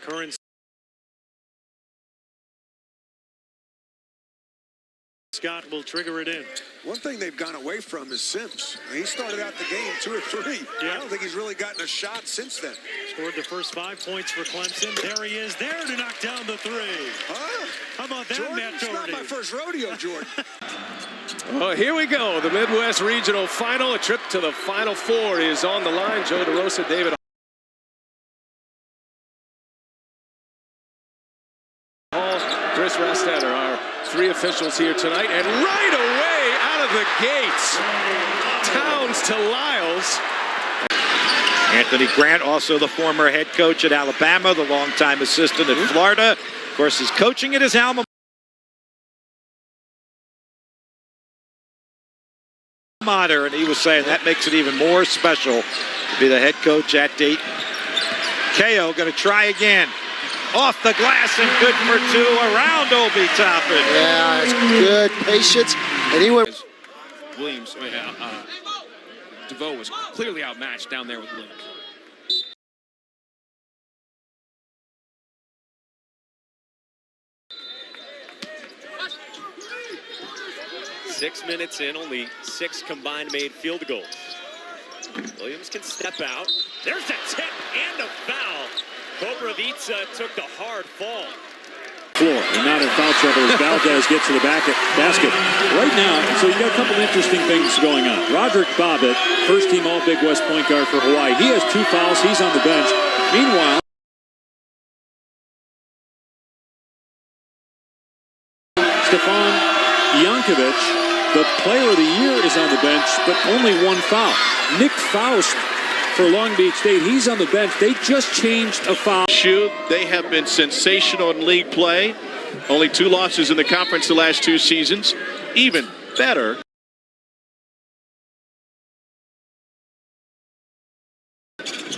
Curran Scott will trigger it in. One thing they've gone away from is Sims. He started out the game 2 or 3. Yeah. I don't think he's really gotten a shot since then. Scored the first 5 points for Clemson. There he is, there to knock down the 3. Huh? How about that, Jordan, Matt it's Doherty? not my first rodeo, Jordan. Oh, here we go. The Midwest Regional Final. A trip to the Final Four is on the line. Joe DeRosa, David Hall, Chris Rastetter, our 3 officials here tonight. And right away out of the gates, Towns to Lyles. Anthony Grant, also the former head coach at Alabama, the longtime assistant at Florida. Of course, is coaching at his alma mater, and he was saying that makes it even more special to be the head coach at Dayton. Ko going to try again. Off the glass and good for 2 around Obi Toppin. Yeah, it's good patience. And he went. Williams, DeVoe was clearly outmatched down there with Link. Six minutes in, only 6 combined made field goals. Williams can step out. There's a tip and a foul. Kobravica took the hard fall. And not in foul trouble as Valdez gets to the basket. Right now, so you got a couple interesting things going on. Roderick Bobbitt, first team All Big West point guard for Hawaii. He has 2 fouls. He's on the bench. Meanwhile, Stefan Jankovic, the player of the year, is on the bench, but only 1 foul. Nick Faust for Long Beach State, he's on the bench. They just changed a foul. They have been sensational in league play. Only 2 losses in the conference the last 2 seasons. Even better.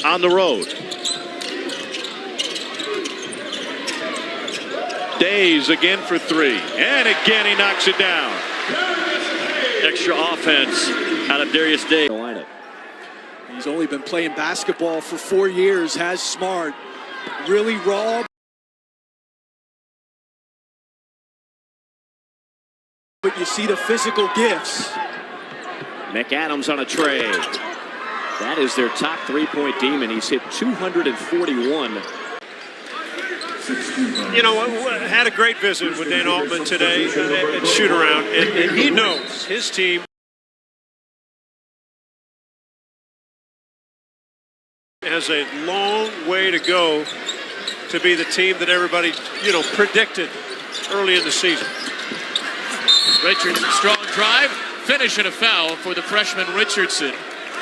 On the road. Days again for 3. And again he knocks it down. Extra offense out of Darius Day. He's only been playing basketball for 4 years, has Smart. Really raw. But you see the physical gifts. McAdams on a tray. That is their top 3-point demon. He's hit 241. You know, had a great visit with Dan Altman today at shoot-around, and he knows his team has a long way to go to be the team that everybody, predicted early in the season. Richardson, strong drive, finish and a foul for the freshman Richardson.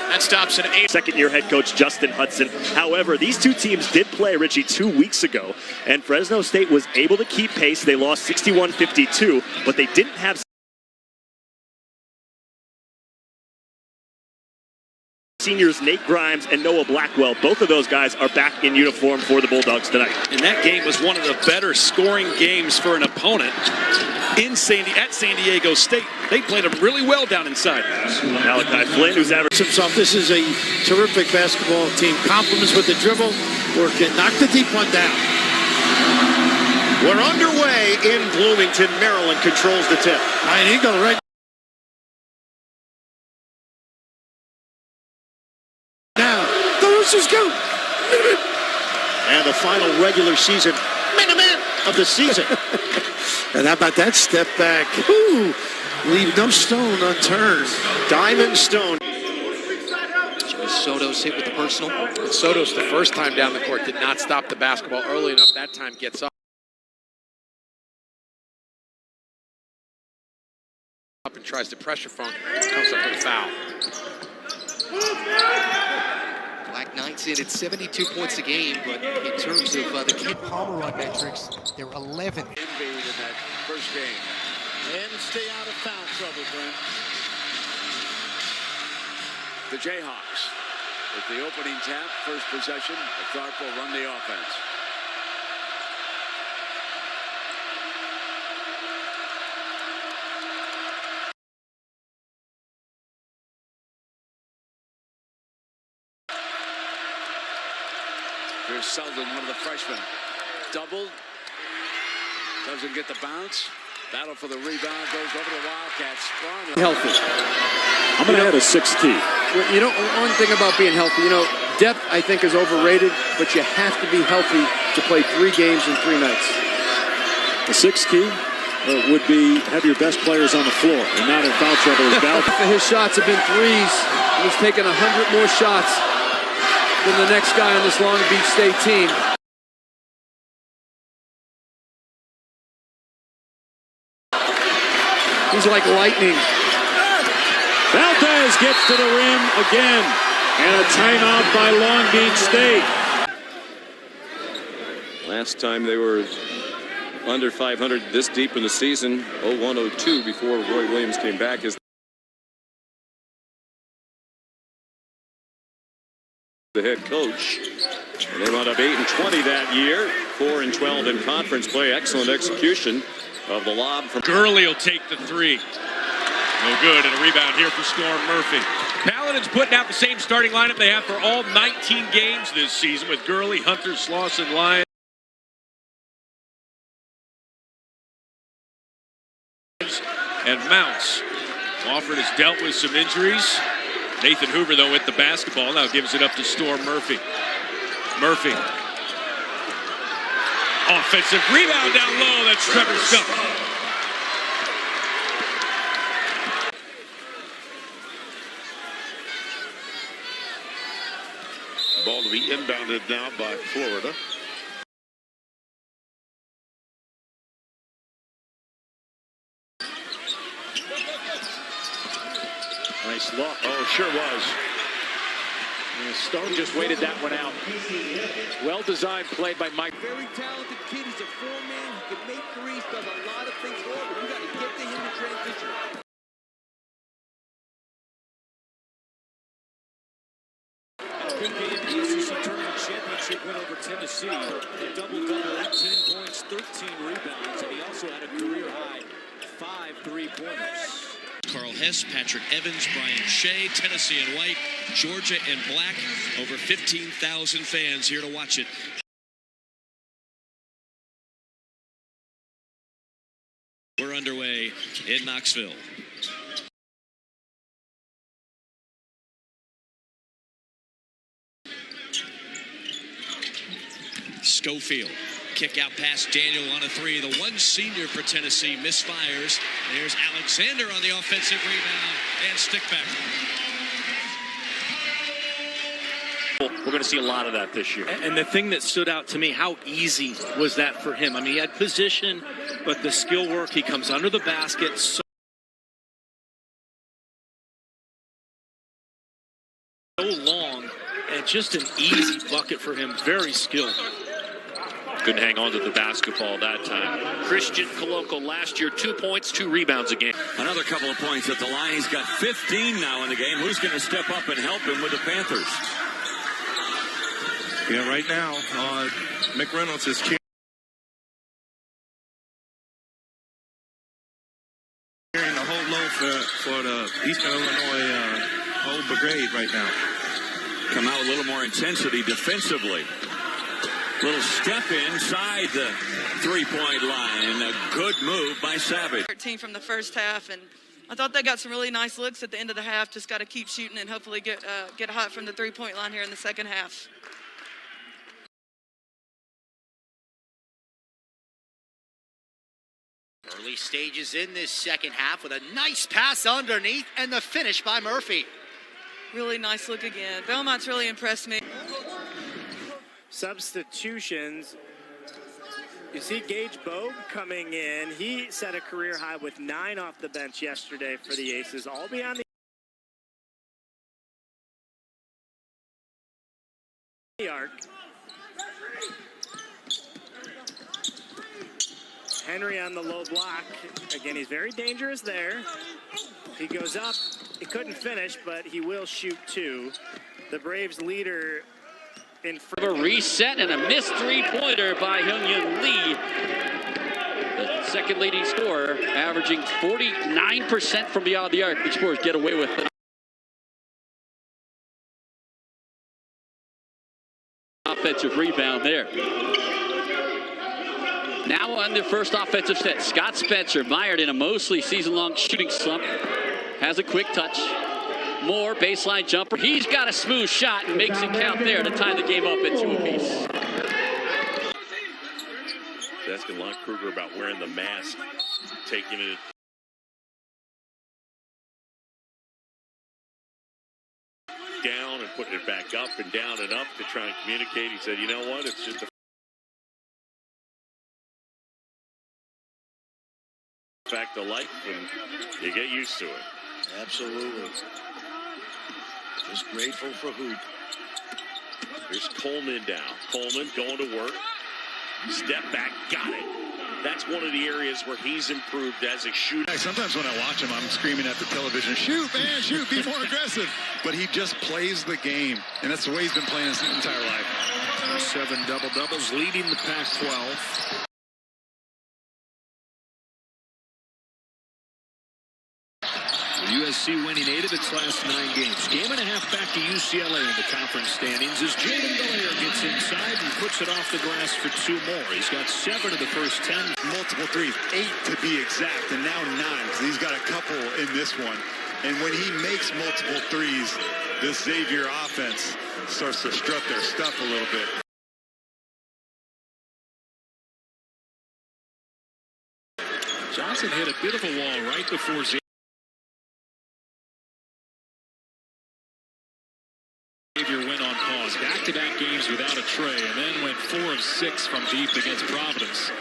That stops an 8. Second-year head coach Justin Hudson. However, these 2 teams did play, Richie, 2 weeks ago, and Fresno State was able to keep pace. They lost 61-52, but they didn't have seniors Nate Grimes and Noah Blackwell. Both of those guys are back in uniform for the Bulldogs tonight. And that game was one of the better scoring games for an opponent at San Diego State. They played them really well down inside. Malachi Flynn, who's averaged Himself. This is a terrific basketball team. Compliments with the dribble. Working. Knock the deep one down. We're underway in Bloomington. Maryland controls the tip. Ryan Eagle right now. The Roosters go. And the final regular season of the season. And how about that step back? Ooh, leave no stone unturned. Diamond Stone. Soto's hit with the personal. And Soto's the first time down the court did not stop the basketball early enough. That time gets up and tries to pressure Funk. Comes up with a foul. Black Knights in at 72 points a game, but in terms of the Kid Palmer on metrics, they're 11th. In that first game. And stay out of foul trouble, Brent. The Jayhawks with the opening tap, first possession. Tharp will run the offense. Here's Selden, one of the freshmen. doubled. Doesn't get the bounce. Battle for the rebound, goes over the Wildcats. Strong. Healthy. I'm going to add a sixth key. You know, one thing about being healthy, you know, depth I think is overrated, but you have to be healthy to play 3 games in 3 nights. The sixth key would be have your best players on the floor and not in foul trouble as Valdez. His shots have been threes. He's taken 100 more shots than the next guy on this Long Beach State team. He's like lightning. Valdez gets to the rim again. And a timeout by Long Beach State. Last time they were under 500 this deep in the season, 01-02, before Roy Williams came back as the head coach. And they wound up 8-20 that year, 4-12 in conference play. Excellent execution of the lob from Gurley will take the 3. No good, and a rebound here for Storm Murphy. Paladins putting out the same starting lineup they have for all 19 games this season with Gurley, Hunter, Slauson, Lyons, and Mounts. Wofford has dealt with some injuries. Nathan Hoover, though, with the basketball, now gives it up to Storm Murphy. Murphy. Offensive rebound down low. That's Trevor Scuff. Ball to be inbounded now by Florida. nice look. Oh, sure was. And Stone just waited that one out. Well-designed play by Mike. Very talented kid. He's a 4-man. He can make threes, does a lot of things well, but you got to get to him in transition. Good game, the ACC Tournament Championship win over Tennessee. A double-double, 18 points, 13 rebounds, and he also had a career-high 5 3-pointers. Carl Hess, Patrick Evans, Brian Shea, Tennessee in white, Georgia in black. Over 15,000 fans here to watch it. We're underway in Knoxville. Schofield, kick out past Daniel on a 3. The one senior for Tennessee misfires. There's Alexander on the offensive rebound and stick back. We're going to see a lot of that this year. And the thing that stood out to me, how easy was that for him? I mean, he had position, but the skill work, he comes under the basket. So long, and just an easy bucket for him. Very skilled. Couldn't hang on to the basketball that time. Christian Coloco last year, 2 points, 2 rebounds a game. Another couple of points at the line. He's got 15 now in the game. Who's going to step up and help him with the Panthers? Yeah, right now, McReynolds is carrying the whole load for the Eastern Illinois whole brigade right now. Come out with a little more intensity defensively. Little step inside the three-point line. A good move by Savage. 13 from the first half, and I thought they got some really nice looks at the end of the half. Just got to keep shooting and hopefully get hot from the three-point line here in the second half. Early stages in this second half with a nice pass underneath and the finish by Murphy. Really nice look again. Belmont's really impressed me. Substitutions. You see Gage Bogue coming in. He set a career high with 9 off the bench yesterday for the Aces, all beyond the arc. Henry on the low block. Again, he's very dangerous there. He goes up. He couldn't finish, but he will shoot 2. The Braves leader in a reset and a missed three-pointer by Hyun-Yun Lee. The second leading scorer, averaging 49% from beyond the arc. The Explorers get away with it. Offensive rebound there. Now on their first offensive set, Scott Spencer, mired in a mostly season-long shooting slump, has a quick touch. Moore, baseline jumper. He's got a smooth shot and makes it count there to tie the game up at 2 apiece. Asking Lon Kruger about wearing the mask, taking it down and putting it back up and down and up to try and communicate. He said, you know what, it's just a fact of life, and you get used to it. Absolutely. Just grateful for hoop. Here's Coleman down. Coleman going to work. Step back, got it. That's one of the areas where he's improved as a shooter. Sometimes when I watch him, I'm screaming at the television, shoot, man, shoot, be more aggressive. But he just plays the game, and that's the way he's been playing his entire life. 7 double-doubles, leading the Pac-12. USC winning 8 of its last 9 games. Game and a half back to UCLA in the conference standings as Jaden Belair gets inside and puts it off the glass for 2 more. He's got 7 of the first 10. Multiple threes, 8 to be exact, and now 9. So he's got a couple in this one. And when he makes multiple threes, this Xavier offense starts to strut their stuff a little bit. Johnson hit a bit of a wall right before Xavier went on pause. Back-to-back games without a tray, and then went 4 of 6 from deep against Providence.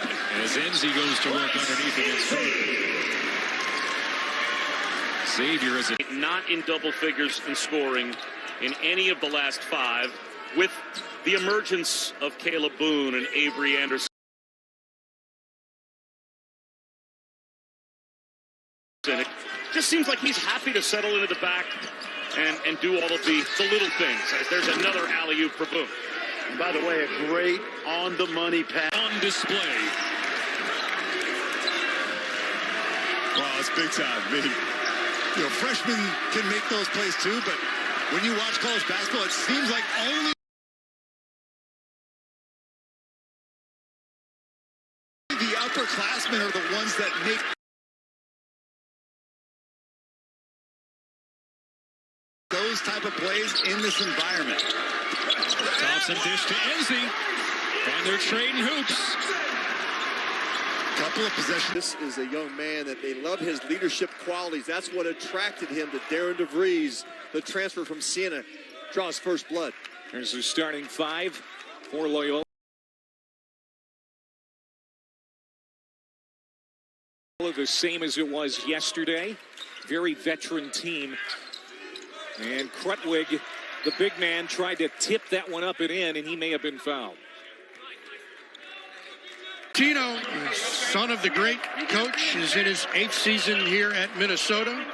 As Enzi goes to work underneath against Xavier is not in double figures in scoring in any of the last 5, with the emergence of Caleb Boone and Avery Anderson. It just seems like he's happy to settle into the back and do all of the little things. There's another alley-oop for Boone. And by the way, a great on-the-money pass. On display. Wow, it's big time. I mean, you know, freshmen can make those plays too, but when you watch college basketball, it seems like only the upperclassmen are the ones that make those type of plays in this environment. Thompson dish to Enzi, and they're trading hoops. Couple of possessions. This is a young man that they love his leadership qualities. That's what attracted him to Darren DeVries, the transfer from Siena, draws first blood. There's the starting 5 for Loyola. The same as it was yesterday. Very veteran team. And Krutwig, the big man, tried to tip that one up and in, and he may have been fouled. Tino, son of the great coach, is in his 8th season here at Minnesota.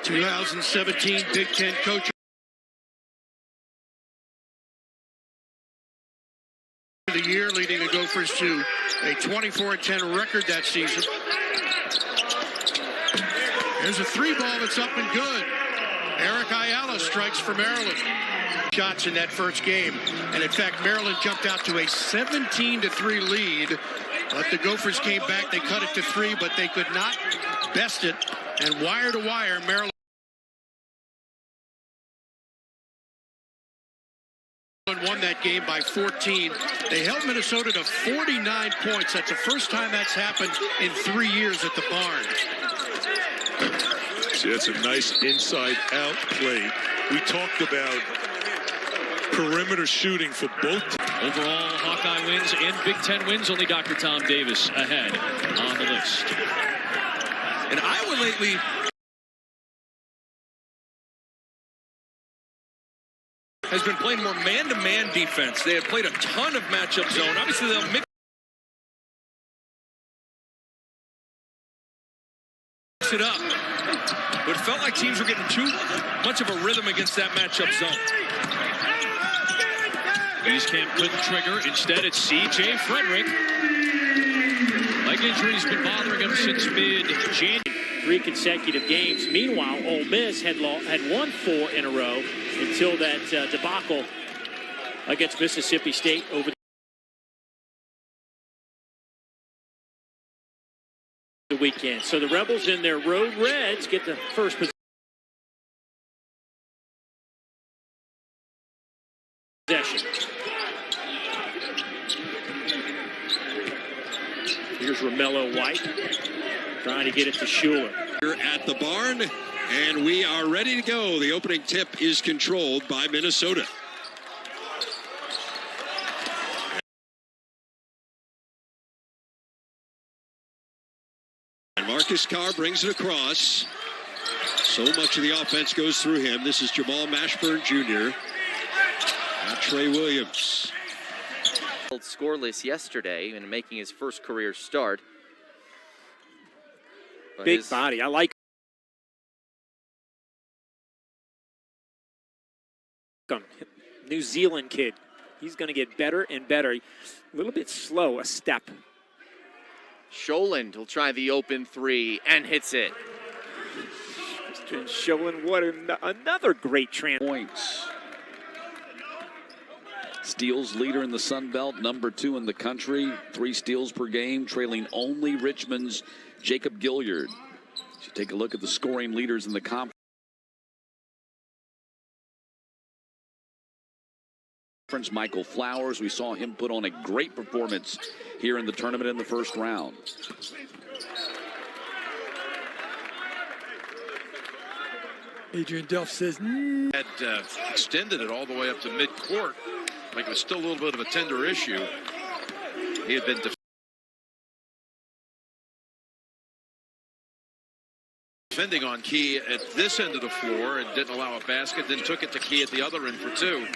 2017 Big Ten Coach of the Year, leading the Gophers to a 24-10 record that season. There's a 3-ball that's up and good. Eric Ayala strikes for Maryland. Shots in that first game. And in fact, Maryland jumped out to a 17-3 lead. But the Gophers came back. They cut it to 3, but they could not best it. And wire to wire, Maryland won that game by 14. They held Minnesota to 49 points. That's the first time that's happened in 3 years at the Barn. See, that's a nice inside-out play. We talked about perimeter shooting for both. Overall, Hawkeye wins and Big Ten wins. Only Dr. Tom Davis ahead on the list. And Iowa lately has been playing more man-to-man defense. They have played a ton of matchup zone. Obviously, they'll mix it up. But it felt like teams were getting too much of a rhythm against that matchup zone. Wieskamp couldn't trigger. Instead, it's C.J. Frederick. Leg injury's been bothering him since mid-January. 3 consecutive games. Meanwhile, Ole Miss had won 4 in a row until that debacle against Mississippi State over the weekend. So the Rebels in their road reds get the first possession. Here's Romello White trying to get it to Schuler. Here at the barn, and we are ready to go. The opening tip is controlled by Minnesota. And Marcus Carr brings it across. So much of the offense goes through him. This is Jamal Mashburn Jr. Not Trey Williams. Scoreless yesterday and making his first career start. But Big body. I like him. New Zealand kid. He's going to get better and better. A little bit slow, a step. Scholand will try the open three and hits it. Scholand, what another great points. Steals leader in the Sun Belt, number 2 in the country. 3 steals per game, trailing only Richmond's Jacob Gilliard. So take a look at the scoring leaders in the conference. Michael Flowers, we saw him put on a great performance here in the tournament in the first round. Adrian Duff says had extended it all the way up to midcourt, like it was still a little bit of a tender issue. He had been defending on Key at this end of the floor and didn't allow a basket, then took it to Key at the other end for 2.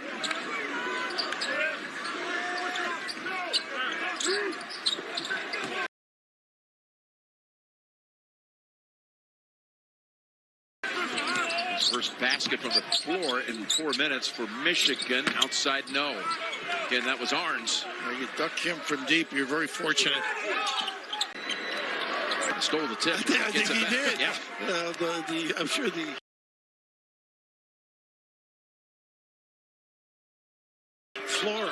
First basket from the floor in 4 minutes for Michigan. Outside, no. Again, that was Arns. You duck him from deep. You're very fortunate. Stole the tip. I think he did. Yeah. I'm sure the floor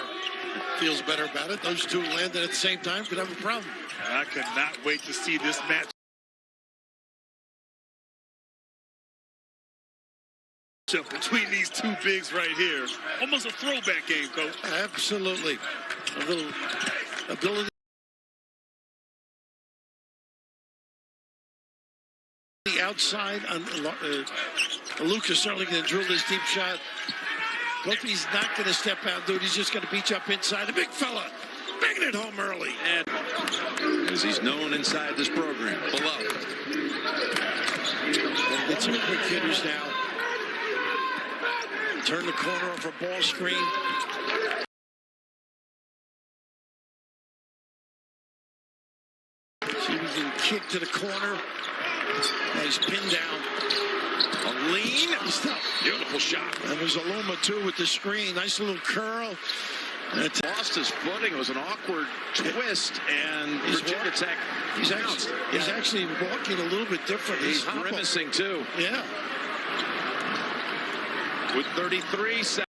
feels better about it. Those two landed at the same time. Could have a problem. I could not wait to see this match. Between these two bigs right here. Almost a throwback game, Coach. Absolutely. A little ability. The outside on Lucas certainly going to drill this deep shot. Look, he's not going to step out, dude. He's just going to beat you up inside. The big fella banging it home early. And as he's known inside this program, below. Get some quick hitters now. Turn the corner off a ball screen. See if he can kick to the corner. Nice pin down. A lean. Beautiful shot. And there's a Loma, too, with the screen. Nice little curl. Lost his footing. It was an awkward twist, and Virginia Tech. He's actually walking a little bit different. He's grimacing, too. Yeah. With 33 seconds.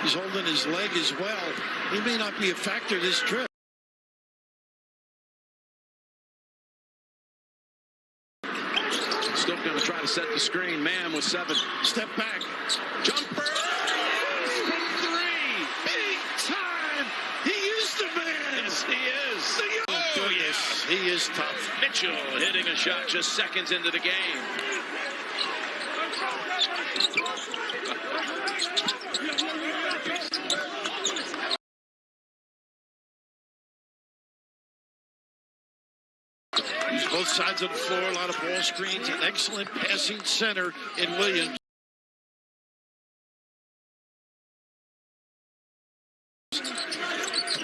He's holding his leg as well. He may not be a factor this trip. Still going to try to set the screen. Man with 7. Step back. Jumper. From 3. Big time. He is the man. Yes, he is. Oh, yes. He is tough. Mitchell hitting a shot just seconds into the game. He's both sides of the floor, a lot of ball screens, an excellent passing center in Williams.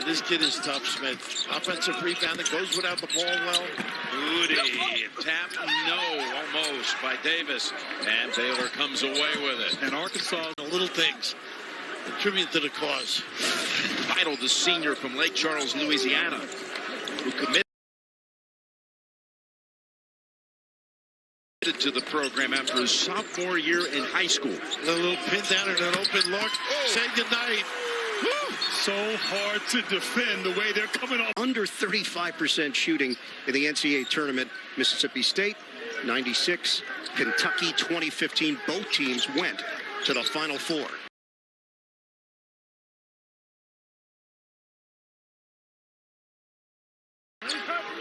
This kid is tough, Smith. Offensive rebound that goes without the ball well. Moody, tap, no, almost by Davis. And Baylor comes away with it. And Arkansas, the little things contribute to the cause. Vital, the senior from Lake Charles, Louisiana, who committed to the program after his sophomore year in high school. A little pin down and an open look. Say goodnight. So hard to defend the way they're coming off. Under 35% shooting in the NCAA tournament. Mississippi State, 96. Kentucky, 2015. Both teams went to the Final Four.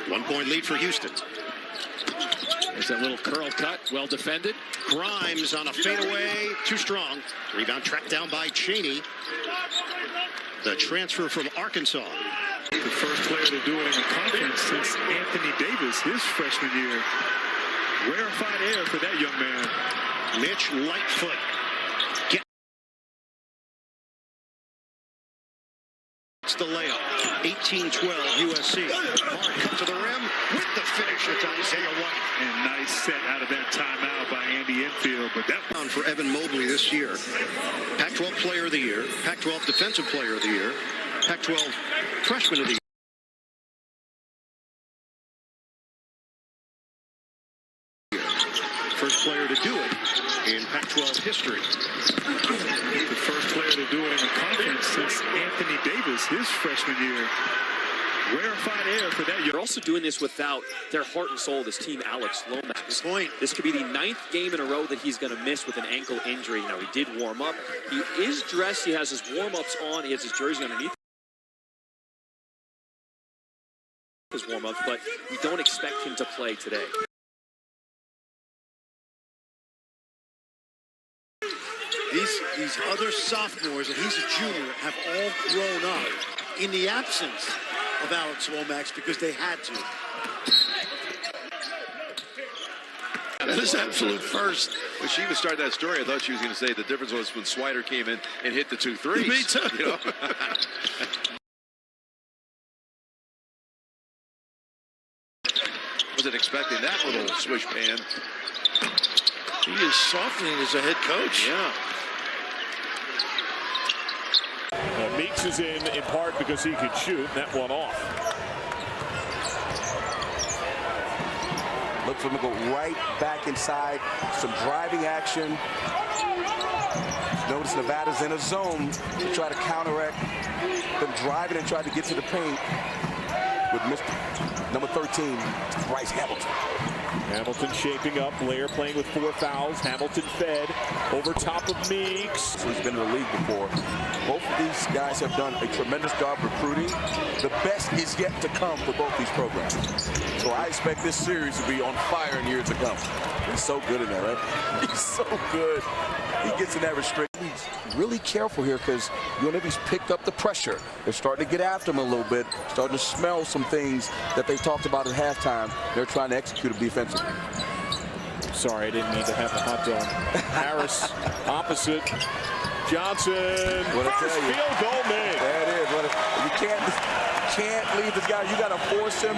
One-point lead for Houston. There's that little curl cut, well defended. Grimes on a fadeaway, too strong. Rebound tracked down by Cheney. The transfer from Arkansas. The first player to do it in the conference since Anthony Davis, his freshman year. Rarefied air for that young man. Mitch Lightfoot. Gets the layup. 18-12 USC. Hard cut to the rim with the finish. It's Isaiah White. And nice set out of that timeout by Andy Enfield. But that one for Evan Mobley this year. Pac-12 Player of the Year. Pac-12 Defensive Player of the Year. Pac-12 Freshman of the Year. First player to do it in Pac-12 history. the first player to do it in the conference since Anthony Davis, his freshman year. Rarefied air for that year. They're also doing this without their heart and soul, this team, Alex Lomax. This could be the 9th game in a row that he's going to miss with an ankle injury. Now, he did warm up. He is dressed. He has his warm-ups on. He has his jersey underneath his warm-ups, but we don't expect him to play today. These other sophomores, and he's a junior, have all grown up in the absence of Alex Lomax because they had to. That is absolute first. When she was starting that story, I thought she was going to say the difference was when Swider came in and hit the 2 threes. Me too. You know? Wasn't expecting that little swish pan. He is softening as a head coach. Yeah. Meeks is in part because he could shoot, and that one off. Look for him to go right back inside. Some driving action. Notice Nevada's in a zone to try to counteract them driving and try to get to the paint with number 13, Bryce Hamilton. Hamilton shaping up. Blair playing with 4 fouls. Hamilton fed over top of Meeks. He's been in the league before. Both of these guys have done a tremendous job recruiting. The best is yet to come for both these programs. So I expect this series to be on fire in years to come. He's so good in there, right? He's so good. He gets in that restriction. He's really careful here because UNLV's picked up the pressure. They're starting to get after him a little bit, starting to smell some things that they talked about at halftime. They're trying to execute them defensively. Sorry, I didn't mean to have the hot dog. Harris opposite. Johnson. First field goal made. There it is. You can't leave this guy. You got to force him.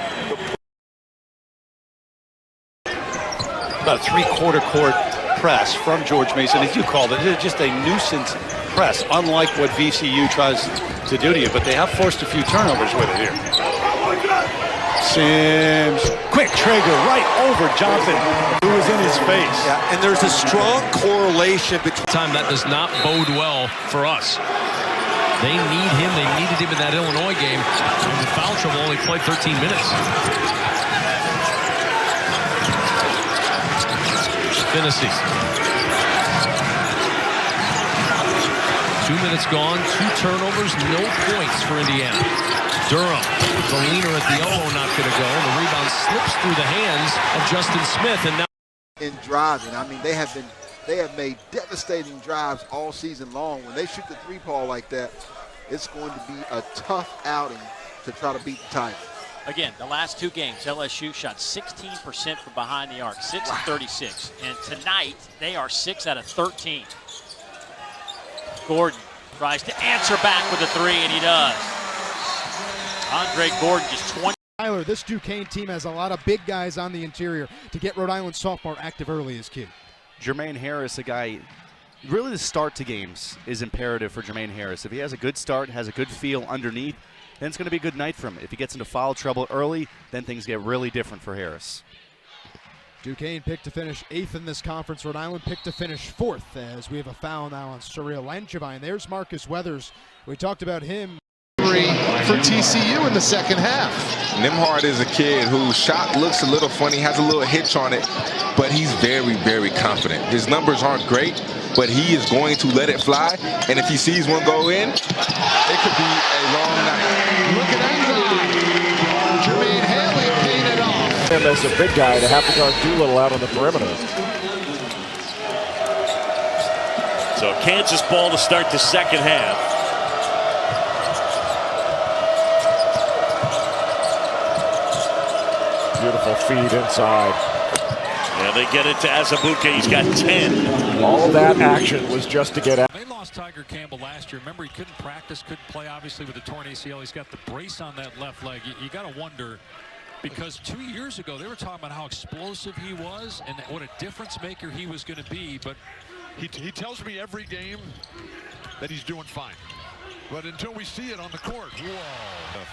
About a 3/4 court press from George Mason, as you called it. It's just a nuisance press, unlike what VCU tries to do to you. But they have forced a few turnovers with it here. Sims, quick trigger right over Johnson, who was in his face. Yeah, and there's a strong correlation between time that does not bode well for us. They need him. They needed him in that Illinois game. In foul trouble, only played 13 minutes. Finney. 2 minutes gone, 2 turnovers, no points for Indiana. Durham, the leaner at the elbow, not going to go. The rebound slips through the hands of Justin Smith, and now in driving. I mean, they have made devastating drives all season long. When they shoot the 3-ball like that, it's going to be a tough outing to try to beat the Tigers. Again, the last 2 games, LSU shot 16% from behind the arc, 6 of 36. And tonight, they are 6 out of 13. Gordon tries to answer back with a 3, and he does. Andre Gordon just 20. Tyler, this Duquesne team has a lot of big guys on the interior to get Rhode Island sophomore active early is key. Jermaine Harris, a guy, really the start to games is imperative for Jermaine Harris. If he has a good start, has a good feel underneath, then it's going to be a good night for him. If he gets into foul trouble early, then things get really different for Harris. Duquesne picked to finish 8th in this conference. Rhode Island picked to finish 4th as we have a foul now on Surreal Langevin. There's Marcus Weathers. We talked about him. For TCU in the second half. Nembhard is a kid whose shot looks a little funny, has a little hitch on it, but he's very, very confident. His numbers aren't great, but he is going to let it fly, and if he sees one go in, it could be a long night. Look at that guy. Jermaine Haley paying it off. And as a big guy to have to guard Doolittle out on the perimeter. So Kansas ball to start the second half. Beautiful feed inside. Yeah, they get it to Azubuike. He's got 10. All of that action was just to get out. They lost Tiger Campbell last year. Remember, he couldn't practice, couldn't play, obviously, with a torn ACL. He's got the brace on that left leg. You got to wonder, because 2 years ago, they were talking about how explosive he was and what a difference maker he was going to be. But he tells me every game that he's doing fine. But until we see it on the court, whoa.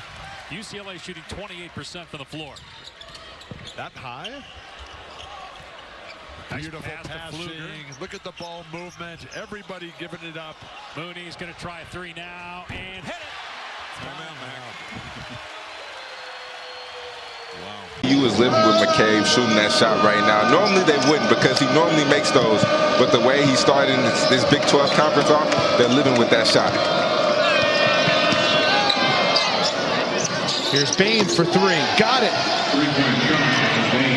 UCLA shooting 28% from the floor. That high? Beautiful passing. Look at the ball movement. Everybody giving it up. Mooney's going to try a three now and hit it. Wow. He was living with McCabe shooting that shot right now. Normally they wouldn't because he normally makes those. But the way he started this Big 12 conference off, they're living with that shot. Here's Bain for three. Got it.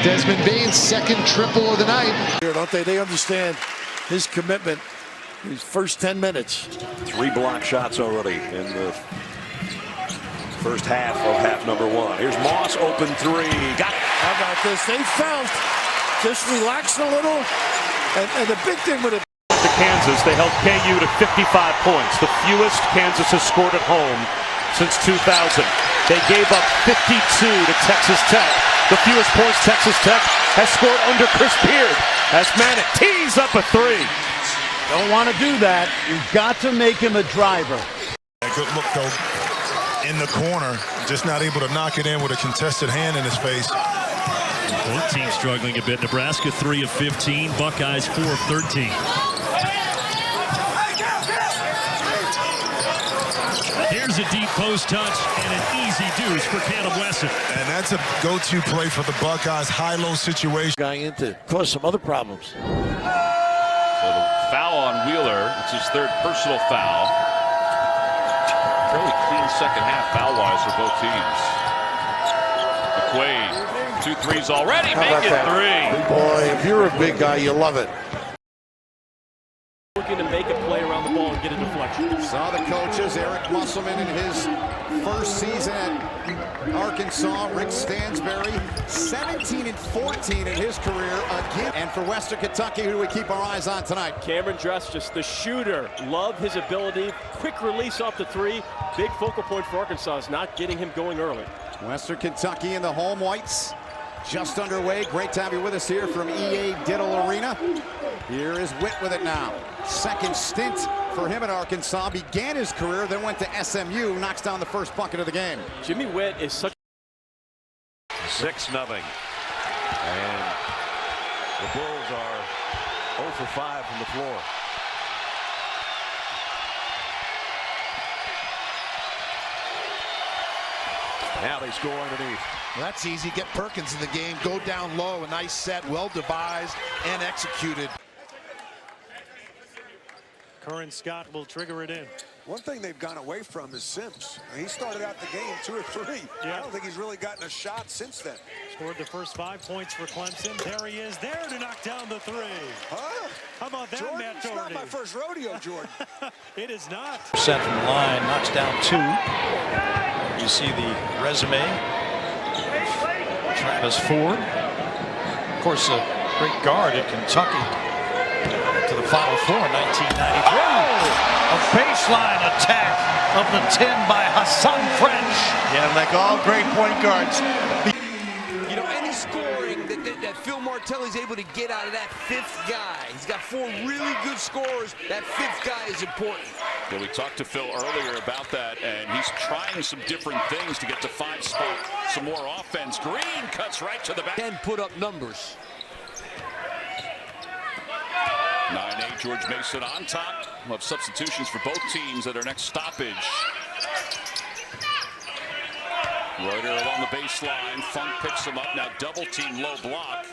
Desmond Bain's second triple of the night. Don't they? They understand his commitment. His first 10 minutes. 3 block shots already in the first half of half number 1. Here's Moss, open 3. Got it. How about this? They felt just relaxed a little. And the big thing with it. To Kansas, they held KU to 55 points, the fewest Kansas has scored at home since 2000. They gave up 52 to Texas Tech. The fewest points Texas Tech has scored under Chris Beard as Manick tees up a 3. Don't want to do that. You've got to make him a driver. Good look, though, in the corner. Just not able to knock it in with a contested hand in his face. Both teams struggling a bit. Nebraska 3 of 15. Buckeyes 4 of 13. Here's a deep post touch and an easy deuce for Caleb Wesson. And that's a go-to play for the Buckeyes, high-low situation. Going into cause some other problems. So the foul on Wheeler. It's his 3rd personal foul. Fairly clean second half foul-wise for both teams. McQuaid, 2 threes already. Make it 3. Boy, if you're a big guy, you love it. Looking to make a play around the ball and get a deflection. Saw the coaches, Eric Musselman in his first season at Arkansas, Rick Stansberry, 17 and 14 in his career again. And for Western Kentucky, who do we keep our eyes on tonight? Cameron Dress, just the shooter. Love his ability. Quick release off the 3. Big focal point for Arkansas is not getting him going early. Western Kentucky in the home whites. Just underway. Great to have you with us here from EA Diddle Arena. Here is Witt with it now. Second stint for him at Arkansas. Began his career, then went to SMU. Knocks down the first bucket of the game. Jimmy Witt is such 6-0. And the Bulls are 0 for 5 from the floor. Now they score underneath. Well, that's easy. Get Perkins in the game. Go down low. A nice set. Well devised and executed. Curran Scott will trigger it in. One thing they've gone away from is Sims. He started out the game 2 or 3. Yeah. I don't think he's really gotten a shot since then. Scored the first 5 points for Clemson. There he is, there to knock down the 3. Huh? How about that, Jordan, Matt it's Doherty? not my first rodeo, Jordan. It is not. Set from the line, knocks down 2. You see the resume. Travis Ford. Of course, a great guard at Kentucky. To the Final Four in 1993. A baseline attack of the 10 by Hassan French. Yeah, like all great point guards. You know, any scoring that Phil Martelli's able to get out of that 5th guy. He's got 4 really good scorers. That 5th guy is important. Well, we talked to Phil earlier about that, and he's trying some different things to get to 5 spot, some more offense. Green cuts right to the back. And put up numbers. 9-8, George Mason on top. We'll have substitutions for both teams at our next stoppage. Reuter along the baseline. Funk picks him up. Now double team, low block.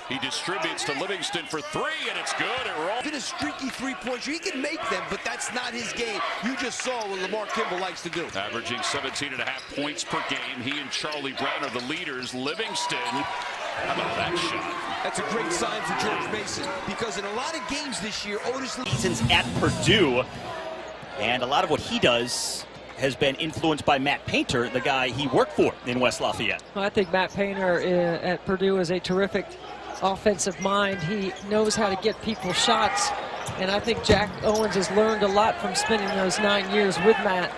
He distributes to Livingston for three, and it's good. It rolls. In a streaky three-point shot, he can make them, but that's not his game. You just saw what Lamar Kimball likes to do. Averaging 17.5 points per game. He and Charlie Brown are the leaders. Livingston, how about that shot? That's a great sign for George Mason, because in a lot of games this year, Otis seasons at Purdue, and a lot of what he does has been influenced by Matt Painter, the guy he worked for in West Lafayette. I think Matt Painter at Purdue is a terrific offensive mind. He knows how to get people shots, and I think Jack Owens has learned a lot from spending those 9 years with Matt.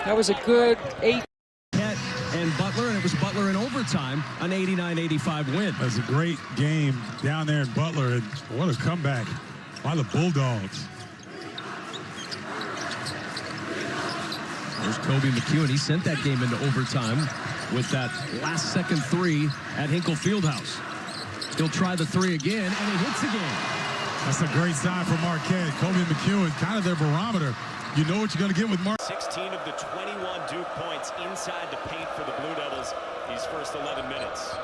That was a good 8. And Butler, and it was Butler in overtime, an 89-85 win. That's a great game down there in Butler, and what a comeback by the Bulldogs. There's Kobe McEwen. He sent that game into overtime with that last-second three at Hinkle Fieldhouse. He'll try the three again, and he hits again. That's a great sign for Marquette. Kobe McEwen, kind of their barometer. You know what you're going to get with Mark. 16 of the 21 Duke points inside the paint for the Blue Devils these first 11 minutes.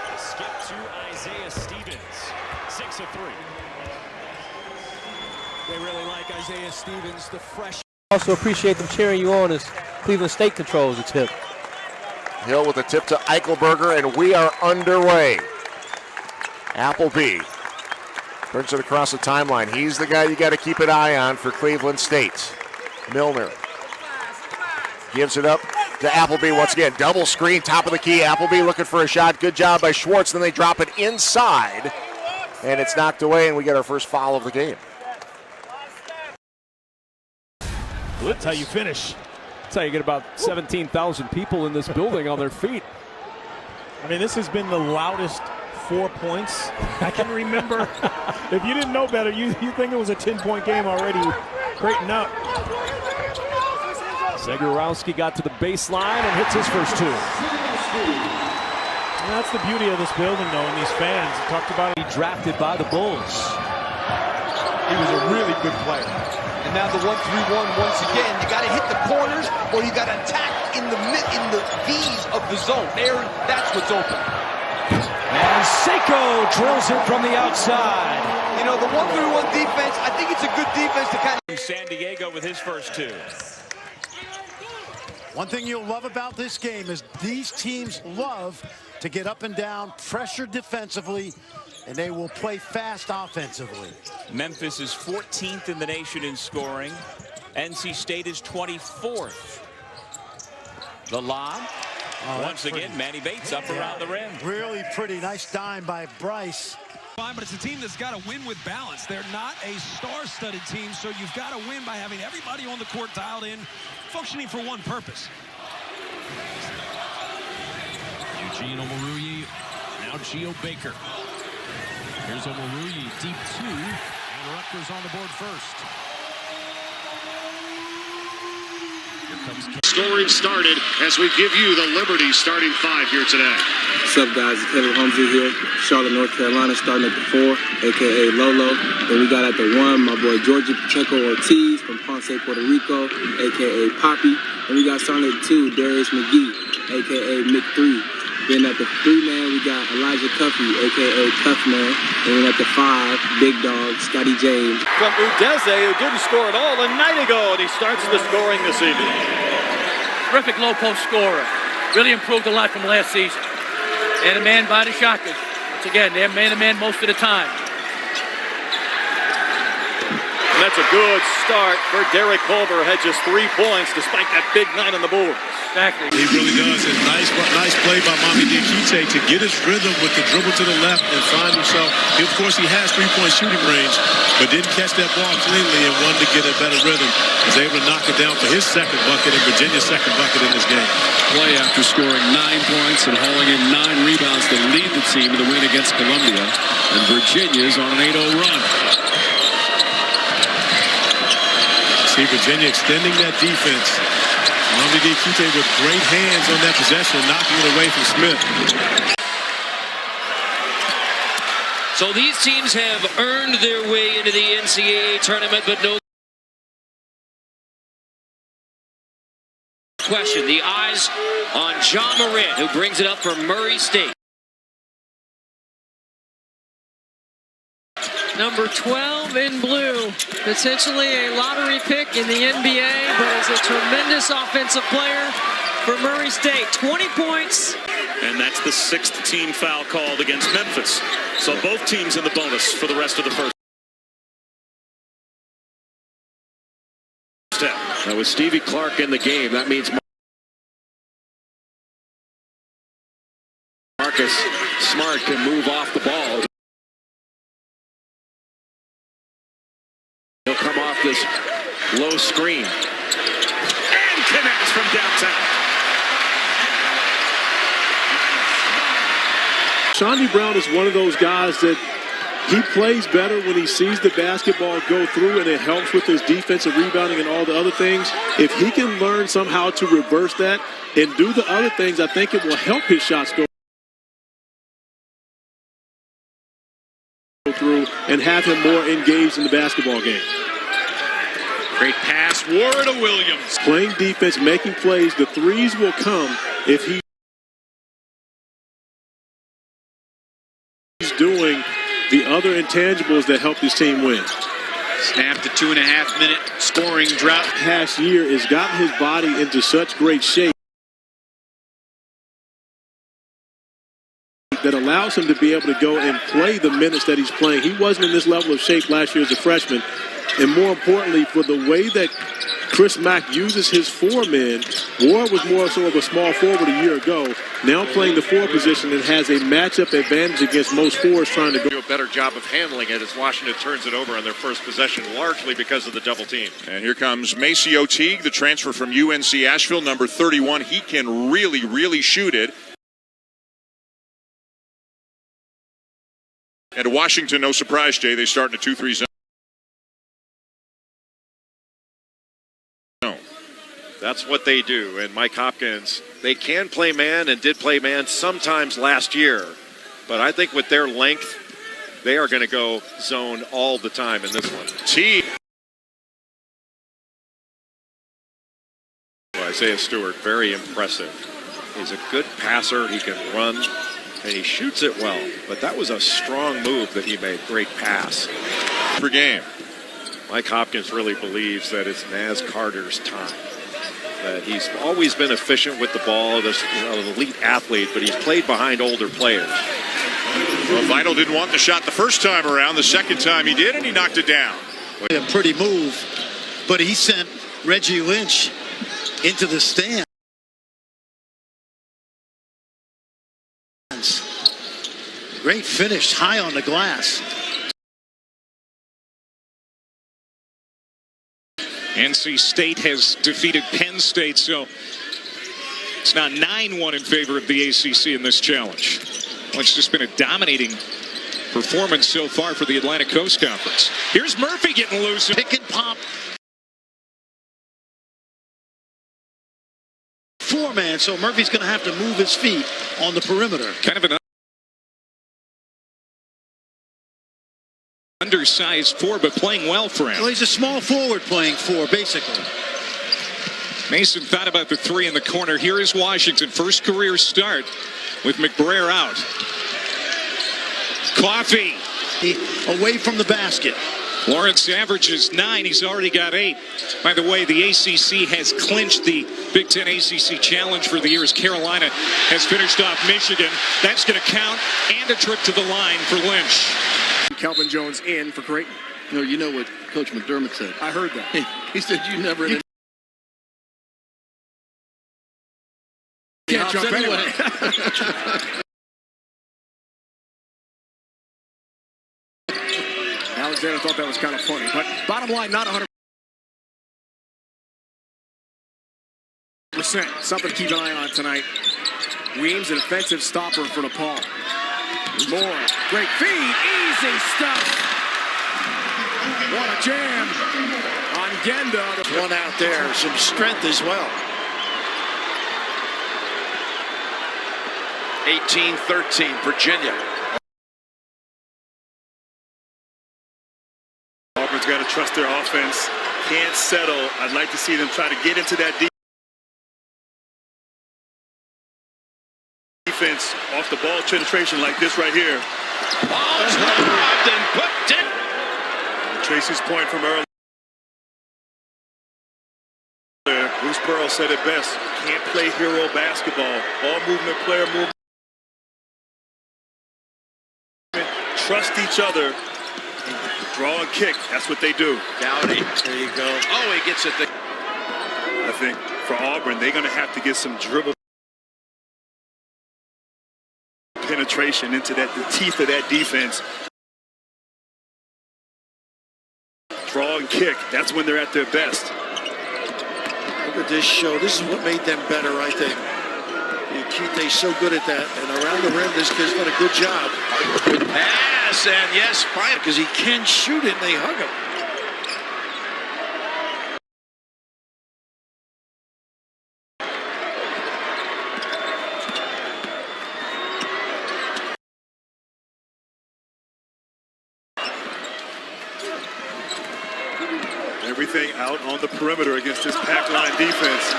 A skip to Isaiah Stevens. 6 of 3. They really like Isaiah Stevens, the fresh. Also appreciate them cheering you on as Cleveland State controls the tip. Hill with a tip to Eichelberger, and we are underway. Appleby brings it across the timeline. He's the guy you got to keep an eye on for Cleveland State. Milner gives it up to Appleby once again. Double screen, top of the key. Appleby looking for a shot. Good job by Schwartz. Then they drop it inside, and it's knocked away, and we get our first foul of the game. That's how you finish. That's how you get about 17,000 people in this building on their feet. I mean, this has been the loudest 4 points I can remember. If you didn't know better, you think it was a 10-point game already. Creighton up. Zegorowski got to the baseline and hits his first two. And that's the beauty of this building, though, and these fans. We talked about it. He drafted by the Bulls. He was a really good player. And now the 1-3-1 once again. You got to hit the corners, or you got to attack in the V's of the zone. There, that's what's open. And Seiko drills it from the outside. You know, the 1-3-1 defense, I think it's a good defense to kind of... San Diego with his first two. One thing you'll love about this game is these teams love to get up and down, pressure defensively, and they will play fast offensively. Memphis is 14th in the nation in scoring. NC State is 24th. The lob. Once again, Manny Bates up around the rim. Really pretty. Nice dime by Bryce. Fine, but it's a team that's got to win with balance. They're not a star-studded team, so you've got to win by having everybody on the court dialed in, functioning for one purpose. Eugene Omoruyi, now Geo Baker. Here's Omoruyi, deep two, and Rutgers on the board first. Scoring started as we give you the Liberty starting five here today. What's up, guys? It's Kevin Holmesy here. Charlotte, North Carolina, starting at the 4, a.k.a. Lolo. Then we got at the 1, my boy Georgie Pacheco Ortiz from Ponce, Puerto Rico, a.k.a. Poppy. And we got starting at 2, Darius McGee, a.k.a. Mick 3. Then at the 3-man, we got Elijah Cuffey, a.k.a. Cuffman. And then at the 5, Big Dog, Scotty James. From Udeze, who didn't score at all a night ago, and he starts the scoring this evening. Terrific low-post scorer. Really improved a lot from last season. And a man by the Shockers. Once again, they're man-to-man most of the time. And that's a good start for Derek Culver. Had just 3 points despite that big night on the board. Exactly. He really does. And nice play by Mami Diakite to get his rhythm with the dribble to the left and find himself. Of course, he has three-point shooting range, but didn't catch that ball cleanly and wanted to get a better rhythm. Was able to knock it down for his second bucket and Virginia's second bucket in this game. Play after scoring 9 points and hauling in 9 rebounds to lead the team in the win against Columbia. And Virginia's on an 8-0 run. See Virginia extending that defense. Mamadi Diakite with great hands on that possession, knocking it away from Smith. So these teams have earned their way into the NCAA tournament, but no question. The eyes on John Morant, who brings it up for Murray State. Number 12 in blue, potentially a lottery pick in the NBA, but is a tremendous offensive player for Murray State. 20 points. And that's the 6th team foul called against Memphis. So both teams in the bonus for the rest of the first half. Now with Stevie Clark in the game, that means Marcus Smart can move off the ball. He'll come off this low screen. And connects from downtown. Chaundee Brown is one of those guys that he plays better when he sees the basketball go through, and it helps with his defensive rebounding and all the other things. If he can learn somehow to reverse that and do the other things, I think it will help his shots go through and have him more engaged in the basketball game. Great pass, Ward to Williams. Playing defense, making plays, the threes will come if he's doing the other intangibles that help his team win. Snap the 2.5-minute scoring drought. Past year has gotten his body into such great shape that allows him to be able to go and play the minutes that he's playing. He wasn't in this level of shape last year as a freshman. And more importantly, for the way that Chris Mack uses his 4 men, Ward was more so of a small forward a year ago. Now playing the 4 position and has a matchup advantage against most 4s trying to go. Do a better job of handling it as Washington turns it over on their first possession, largely because of the double team. And here comes Maceo Teague, the transfer from UNC Asheville, number 31. He can really shoot it. And Washington, no surprise, Jay, they start in a 2-3 zone. That's what they do. And Mike Hopkins, they can play man and did play man sometimes last year. But I think with their length, they are going to go zone all the time in this one. Teague. Isaiah Stewart, very impressive. He's a good passer. He can run, and he shoots it well. But that was a strong move that he made. Great pass. Per game. Mike Hopkins really believes that it's Naz Carter's time. He's always been efficient with the ball. There's an elite athlete, but he's played behind older players. Well, Vital didn't want the shot the first time around. The second time he did, and he knocked it down. A pretty move, but he sent Reggie Lynch into the stands. Great finish, high on the glass. NC State has defeated Penn State, so it's now 9-1 in favor of the ACC in this challenge. Well, it's just been a dominating performance so far for the Atlantic Coast Conference. Here's Murphy getting loose. Pick and pop. 4-man, so Murphy's going to have to move his feet on the perimeter. Kind of an undersized 4, but playing well for him. Well, he's a small forward playing 4, basically. Mason thought about the 3 in the corner. Here is Washington. First career start with McBrayer out. Coffee. Away from the basket. Lawrence averages 9. He's already got 8. By the way, the ACC has clinched the Big Ten ACC Challenge for the year as Carolina has finished off Michigan. That's going to count, and a trip to the line for Lynch. Kelvin Jones in for Creighton. No, you know what Coach McDermott said. I heard that. He said you never can't jump anyway. Alexander thought that was kind of funny, but bottom line, not 100%. Something to keep an eye on tonight. Weems, an offensive stopper for DePaul. Moore, great feed, easy stuff. What a jam on Genda. One out there, some strength as well. 18-13, Virginia. Auburn's got to trust their offense. Can't settle. I'd like to see them try to get into that defense off the ball penetration like this right here. Ball's lobbed and put down. Tracy's point from earlier. Bruce Pearl said it best. Can't play hero basketball. All movement, player movement. Trust each other. Draw and kick. That's what they do. Dowdy. There you go. Oh, he gets it. I think for Auburn, they're going to have to get some dribble penetration into the teeth of that defense. Draw and kick. That's when they're at their best. Look at this show. This is what made them better, I think. Keith's so good at that. And around the rim, this kid's done a good job. Good pass, and yes, Bryant. Because he can shoot it, and they hug him. Everything out on the perimeter against this pack line defense.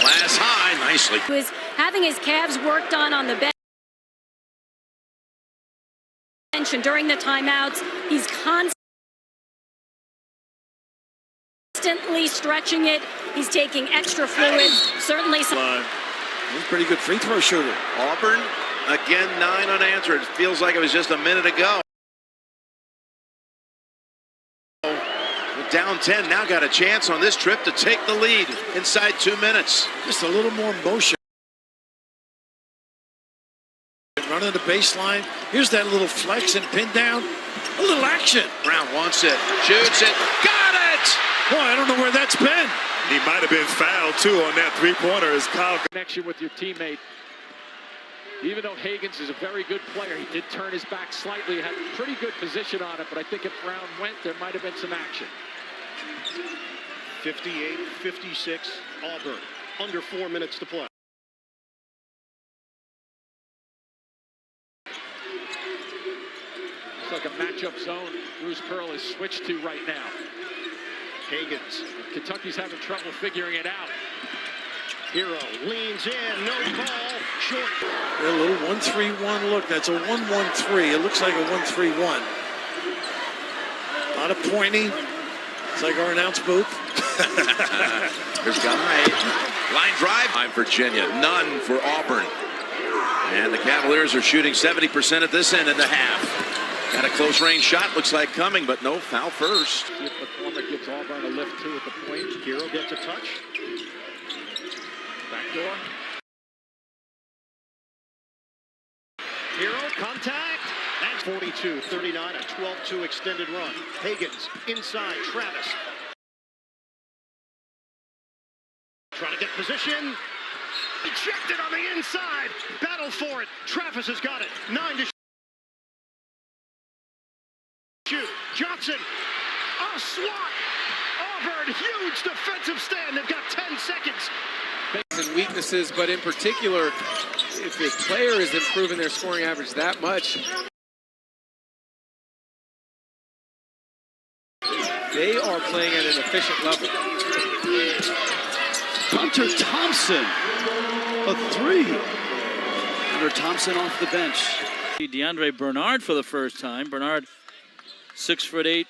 Glass high, nicely. He was having his calves worked on the bench. And during the timeouts, he's constantly stretching it. He's taking extra fluids. Certainly some. He's a pretty good free throw shooter. Auburn, again, 9 unanswered. Feels like it was just a minute ago. Down 10, now got a chance on this trip to take the lead inside 2 minutes. Just a little more motion. Running the baseline. Here's that little flex and pin down. A little action. Brown wants it, shoots it, got it! Boy, I don't know where that's been. He might have been fouled, too, on that three-pointer as Kyle. Connection with your teammate. Even though Hagans is a very good player, he did turn his back slightly, had a pretty good position on it, but I think if Brown went, there might have been some action. 58-56, Auburn. Under 4 minutes to play. It's like a matchup zone Bruce Pearl is switched to right now. Hagans. Kentucky's having trouble figuring it out. Hero leans in, no call, short. A little 1-3-1 look. That's a 1-1-3. It looks like a 1-3-1. A lot of pointing. It's like our announce booth. There's Guy. Line drive. I'm Virginia. None for Auburn. And the Cavaliers are shooting 70% at this end in the half. Got a close range shot. Looks like coming, but no foul first. See if McCormick gives Auburn a lift too at the point. Hero gets a touch. Back door. Hero contact. That's 42-39, a 12-2 extended run. Hagans inside Travis. Trying to get position. Ejected on the inside. Battle for it. Travis has got it. 9 to shoot. Johnson. A swat. Auburn, huge defensive stand. They've got 10 seconds. And weaknesses, but in particular, if the player is improving their scoring average that much, they are playing at an efficient level. Hunter Thompson, a 3. Hunter Thompson off the bench. DeAndre Bernard for the first time. Bernard, 6'8"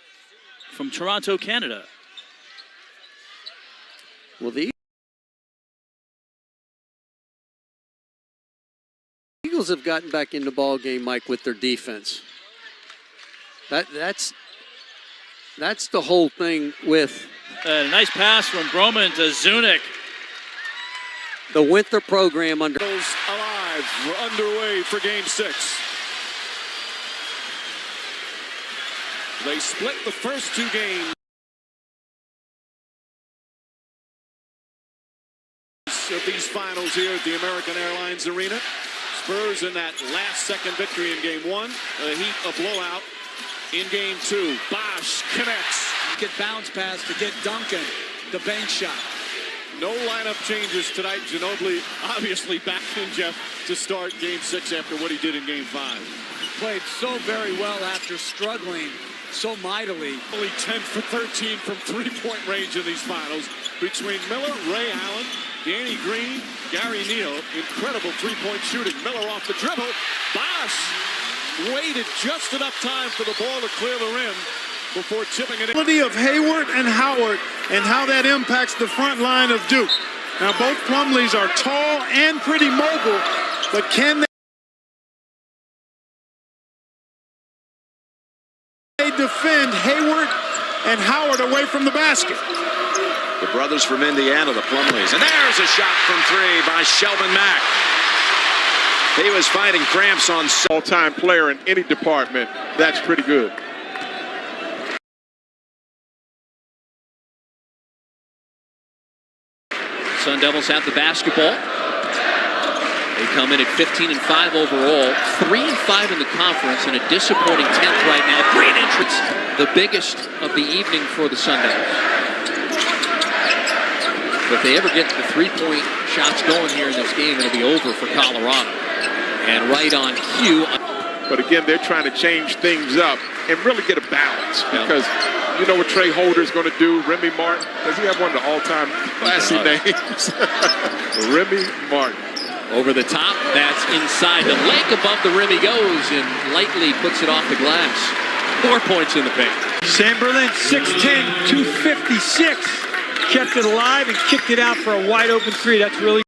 from Toronto, Canada. Well, the Eagles have gotten back in the ball game, Mike, with their defense. That's the whole thing with A nice pass from Broman to Zunic. the winter program under. Alive. We're underway for game 6. They split the first 2 games of these finals here at the American Airlines Arena. Spurs in that last-second victory in game 1. The Heat a blowout in game 2. Bosch connects. Get bounce pass to get Duncan. The bank shot. No lineup changes tonight. Ginobili obviously back in, Jeff, to start Game 6 after what he did in Game 5. Played so very well after struggling so mightily. Only 10 for 13 from three-point range in these finals between Miller, Ray Allen, Danny Green, Gary Neal. Incredible three-point shooting. Miller off the dribble. Bosh waited just enough time for the ball to clear the rim before chipping it in. Of Hayward and Howard and how that impacts the front line of Duke. Now both Plumlees are tall and pretty mobile, but can they defend Hayward and Howard away from the basket? The brothers from Indiana, the Plumlees. And there's a shot from three by Shelvin Mack. He was fighting cramps on all-time player in any department. That's pretty good. Sun Devils have the basketball. They come in at 15-5 overall, 3-5 in the conference, and a disappointing 10th right now. Great entrance, the biggest of the evening for the Sun Devils. But if they ever get the three-point shots going here in this game, it'll be over for Colorado. And right on cue. But again, they're trying to change things up and really get a balance because you know what Trey Holder's going to do. Remy Martin, does he have one of the all-time classy names? Remy Martin. Over the top, that's inside the leg. Above the rim he goes and lightly puts it off the glass. 4 points in the paint. Sam Berlin, 6'10", 256. Kept it alive and kicked it out for a wide open three. That's really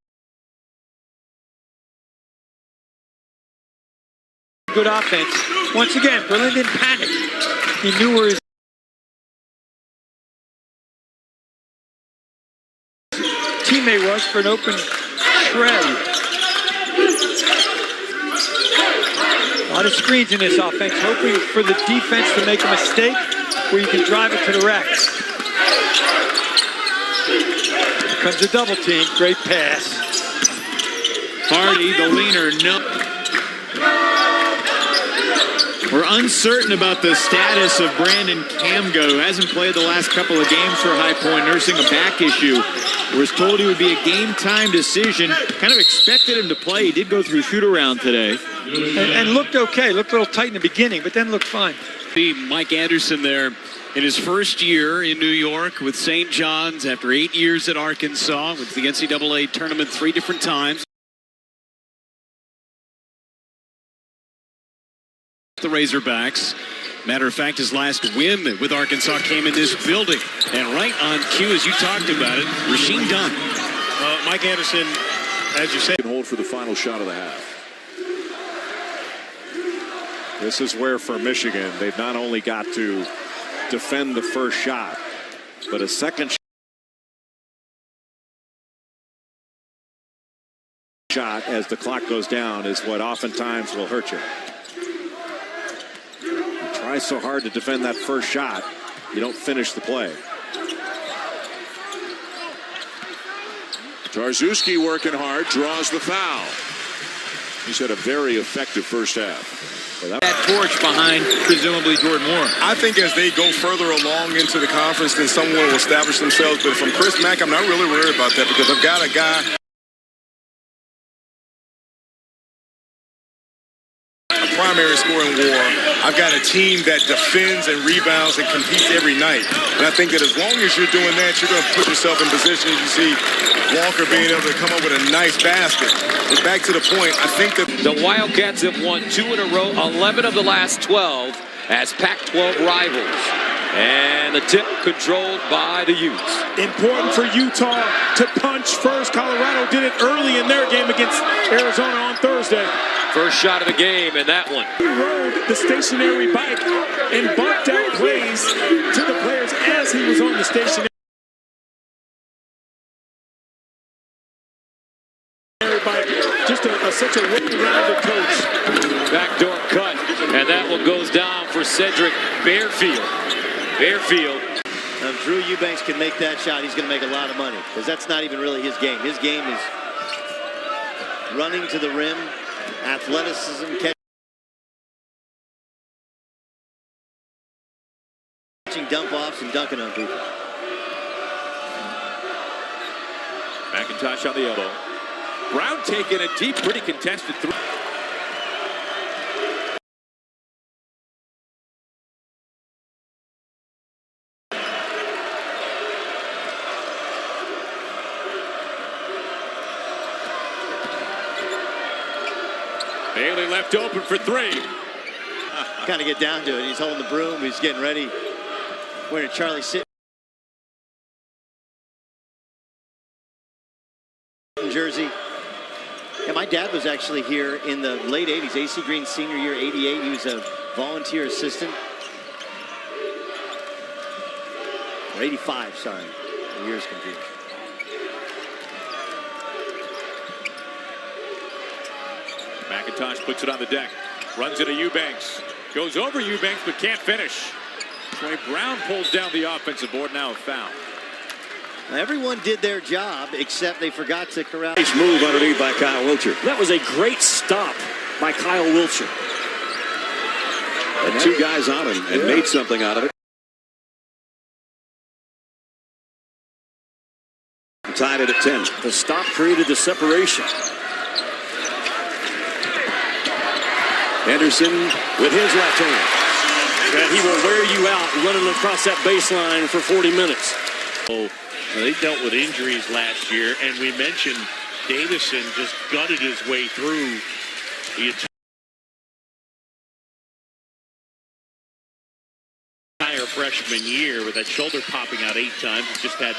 good offense. Once again, Berlin didn't panic. He knew where his teammate was for an open shred. A lot of screens in this offense, hoping for the defense to make a mistake where you can drive it to the rack. Here comes a double team. Great pass. Hardy, the leaner, no. We're uncertain about the status of Brandon Camgo, who hasn't played the last couple of games for High Point, nursing a back issue. Was told he would be a game-time decision. Kind of expected him to play. He did go through shoot-around today. And looked okay. Looked a little tight in the beginning, but then looked fine. See Mike Anderson there in his first year in New York with St. John's after 8 years at Arkansas, with the NCAA tournament 3 different times. The Razorbacks. Matter of fact, his last win with Arkansas came in this building. And right on cue, as you talked about it, Rasheem Dunn. Mike Anderson, as you said, can hold for the final shot of the half. This is where, for Michigan, they've not only got to defend the first shot, but a second shot as the clock goes down is what oftentimes will hurt you. Try so hard to defend that first shot, you don't finish the play. Tarczewski working hard, draws the foul. He's had a very effective first half. That torch behind, presumably, Jordan Moore. I think as they go further along into the conference, then someone will establish themselves. But from Chris Mack, I'm not really worried about that because I've got a guy. Primary scoring war. I've got a team that defends and rebounds and competes every night. And I think that as long as you're doing that, you're going to put yourself in position. You see Walker being able to come up with a nice basket. But back to the point, I think that the Wildcats have won 2 in a row, 11 of the last 12 as Pac-12 rivals. And the tip controlled by the Utes. Important for Utah to punch first. Colorado did it early in their game against Arizona on Thursday. First shot of the game, and that one. He rode the stationary bike and bumped out plays to the players as he was on the stationary bike. Just such a well-rounded coach. Backdoor cut, and that one goes down for Cedric Bearfield. Now, if Drew Eubanks can make that shot, he's going to make a lot of money because that's not even really his game. His game is running to the rim, athleticism, catching dump-offs and dunking on people. McIntosh on the elbow. Brown taking a deep, pretty contested three. Bailey left open for three. Kind of get down to it. He's holding the broom. He's getting ready. Wearing a Charlie Sit jersey. Yeah, my dad was actually here in the late 80s. AC Green's senior year, 88. He was a volunteer assistant. Or 85, sorry. The year's confused. McIntosh puts it on the deck. Runs into Eubanks. Goes over Eubanks but can't finish. Troy Brown pulls down the offensive board. Now a foul. Now, everyone did their job except they forgot to corral. Nice move underneath by Kyle Wilcher. That was a great stop by Kyle Wilcher. And two guys on him and made something out of it. Tied it at 10. The stop created the separation. Henderson with his left hand. And he will wear you out running across that baseline for 40 minutes. Oh, they dealt with injuries last year, and we mentioned Davison just gutted his way through the entire freshman year with that shoulder popping out 8 times. He just had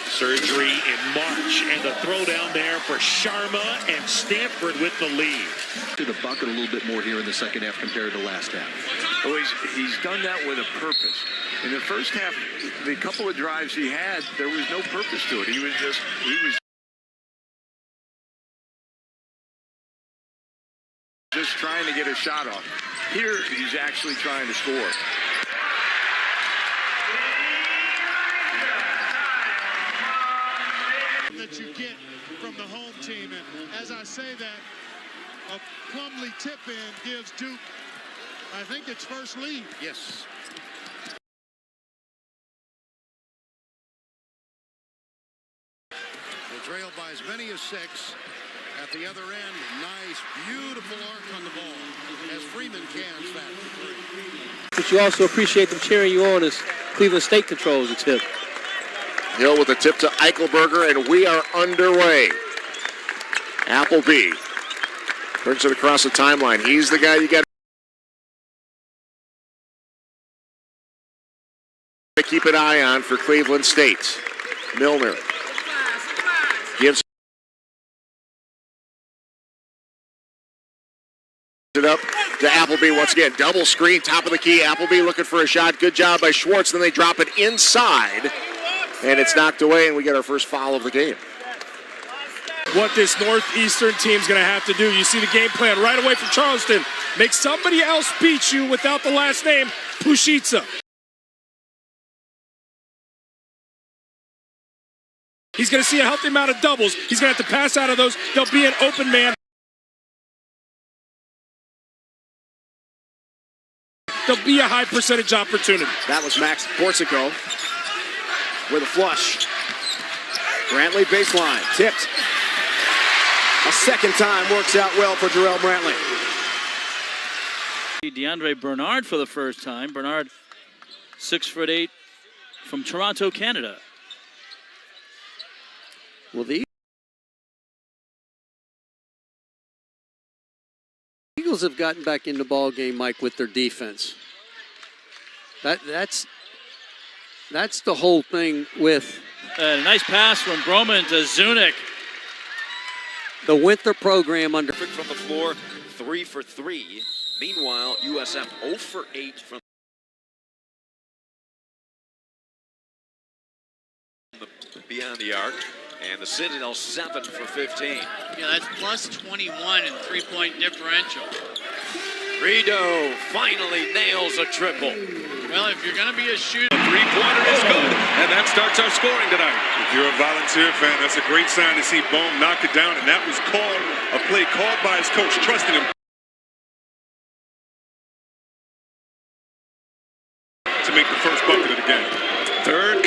surgery in March, and the throw down there for Sharma and Stanford with the lead. To the bucket a little bit more here in the second half compared to last half. Oh, he's done that with a purpose. In the first half, the couple of drives he had, there was no purpose to it. He was just trying to get a shot off. Here, he's actually trying to score. That you get from the home team, and as I say that, a Plumlee tip-in gives Duke, I think, its first lead. Yes. They're trailed by as many as 6. At the other end, nice, beautiful arc on the ball as Freeman cans that for 3. But you also appreciate them cheering you on as Cleveland State controls the tip. Hill with the tip to Eichelberger, and we are underway. Appleby brings it across the timeline. He's the guy you got to keep an eye on for Cleveland State. Milner gives it up to Appleby once again. Double screen, top of the key. Appleby looking for a shot. Good job by Schwartz. Then they drop it inside. And it's knocked away, and we get our first foul of the game. What this Northeastern team's going to have to do, you see the game plan right away from Charleston. Make somebody else beat you without the last name, Pushitsa. He's going to see a healthy amount of doubles. He's going to have to pass out of those. There'll be an open man. There'll be a high percentage opportunity. That was Max Borsico with a flush. Brantley baseline, tipped. A second time works out well for Jarrell Brantley. DeAndre Bernard for the first time. Bernard, 6'8", from Toronto, Canada. Well, the Eagles have gotten back in the ball game, Mike, with their defense. That's the whole thing with A nice pass from Broman to Zunic. the winter program under. From the floor, 3 for 3. Meanwhile, USF 0 for 8 from beyond the arc. And the Citadel 7 for 15. Yeah, that's plus 21 in three-point differential. Rideau finally nails a triple. Well, if you're going to be a shooter. A three-pointer is good, and that starts our scoring tonight. If you're a Volunteer fan, that's a great sign to see Bohm knock it down, and that was a play called by his coach, trusting him to make the first bucket of the game. Third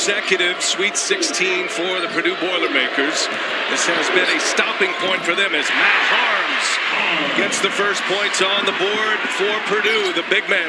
consecutive Sweet 16 for the Purdue Boilermakers. This has been a stopping point for them as Matt Harms gets the first points on the board for Purdue. The big man